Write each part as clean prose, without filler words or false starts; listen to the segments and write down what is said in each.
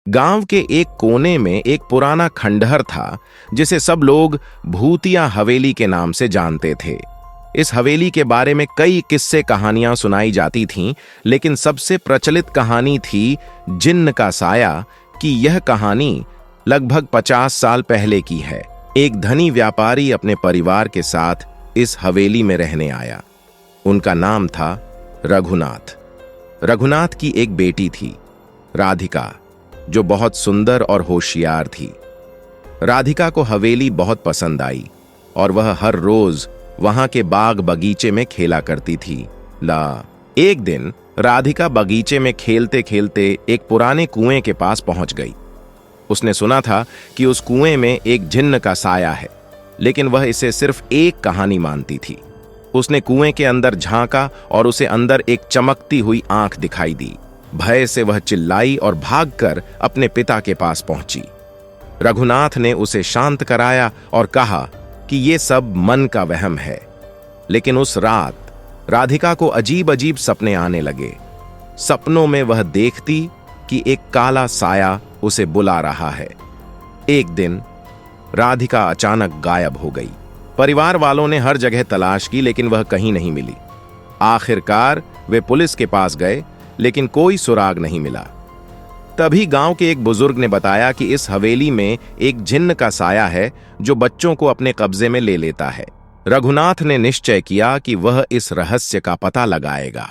गांव के एक कोने में एक पुराना खंडहर था जिसे सब लोग भूतिया हवेली के नाम से जानते थे। इस हवेली के बारे में कई किस्से कहानियां सुनाई जाती थीं, लेकिन सबसे प्रचलित कहानी थी जिन्न का साया कि यह कहानी लगभग 50 साल पहले की है। एक धनी व्यापारी अपने परिवार के साथ इस हवेली में रहने आया। उनका नाम था रघुनाथ। रघुनाथ की एक बेटी थी, राधिका, जो बहुत सुंदर और होशियार थी। राधिका को हवेली बहुत पसंद आई और वह हर रोज वहां के बाग बगीचे में खेला करती थी। एक दिन राधिका बगीचे में खेलते खेलते एक पुराने कुएं के पास पहुंच गई। उसने सुना था कि उस कुएं में एक जिन्न का साया है, लेकिन वह इसे सिर्फ एक कहानी मानती थी। उसने कुएं के अंदर झांका और उसे अंदर एक चमकती हुई आंख दिखाई दी। भय से वह चिल्लाई और भागकर अपने पिता के पास पहुंची। रघुनाथ ने उसे शांत कराया और कहा कि ये सब मन का वहम है। लेकिन उस रात राधिका को अजीब अजीब सपने आने लगे। सपनों में वह देखती कि एक काला साया उसे बुला रहा है। एक दिन राधिका अचानक गायब हो गई। परिवार वालों ने हर जगह तलाश की, लेकिन वह कहीं नहीं मिली। आखिरकार वे पुलिस के पास गए, लेकिन कोई सुराग नहीं मिला। तभी गांव के एक बुजुर्ग ने बताया कि इस हवेली में एक जिन्न का साया है जो बच्चों को अपने कब्जे में ले लेता है। रघुनाथ ने निश्चय किया कि वह इस रहस्य का पता लगाएगा।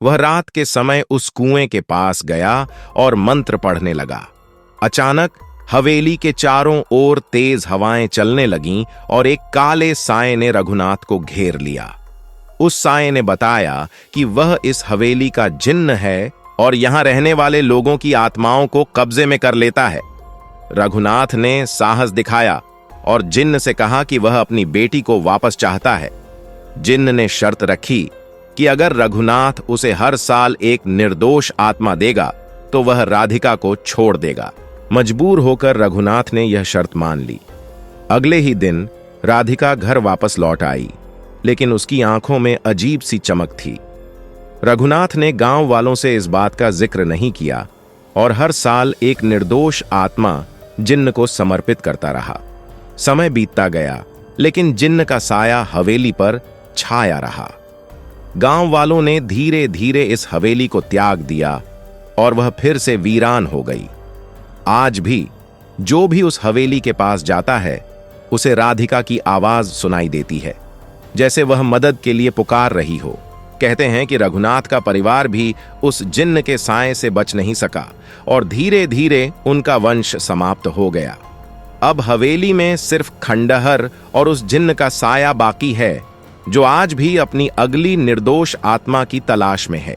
वह रात के समय उस कुएं के पास गया और मंत्र पढ़ने लगा। अचानक हवेली के चारों ओर तेज हवाएं चलने लगीं और एक काले साए ने रघुनाथ को घेर लिया। उस साए ने बताया कि वह इस हवेली का जिन्न है और यहां रहने वाले लोगों की आत्माओं को कब्जे में कर लेता है। रघुनाथ ने साहस दिखाया और जिन्न से कहा कि वह अपनी बेटी को वापस चाहता है। जिन्न ने शर्त रखी कि अगर रघुनाथ उसे हर साल एक निर्दोष आत्मा देगा तो वह राधिका को छोड़ देगा। मजबूर होकर रघुनाथ ने यह शर्त मान ली। अगले ही दिन राधिका घर वापस लौट आई, लेकिन उसकी आंखों में अजीब सी चमक थी। रघुनाथ ने गांव वालों से इस बात का जिक्र नहीं किया और हर साल एक निर्दोष आत्मा जिन्न को समर्पित करता रहा। समय बीतता गया, लेकिन जिन्न का साया हवेली पर छाया रहा। गांव वालों ने धीरे धीरे इस हवेली को त्याग दिया और वह फिर से वीरान हो गई। आज भी जो भी उस हवेली के पास जाता है, उसे राधिका की आवाज सुनाई देती है, जैसे वह मदद के लिए पुकार रही हो। कहते हैं कि रघुनाथ का परिवार भी उस जिन्न के साए से बच नहीं सका और धीरे धीरे उनका वंश समाप्त हो गया। अब हवेली में सिर्फ खंडहर और उस जिन्न का साया बाकी है, जो आज भी अपनी अगली निर्दोष आत्मा की तलाश में है।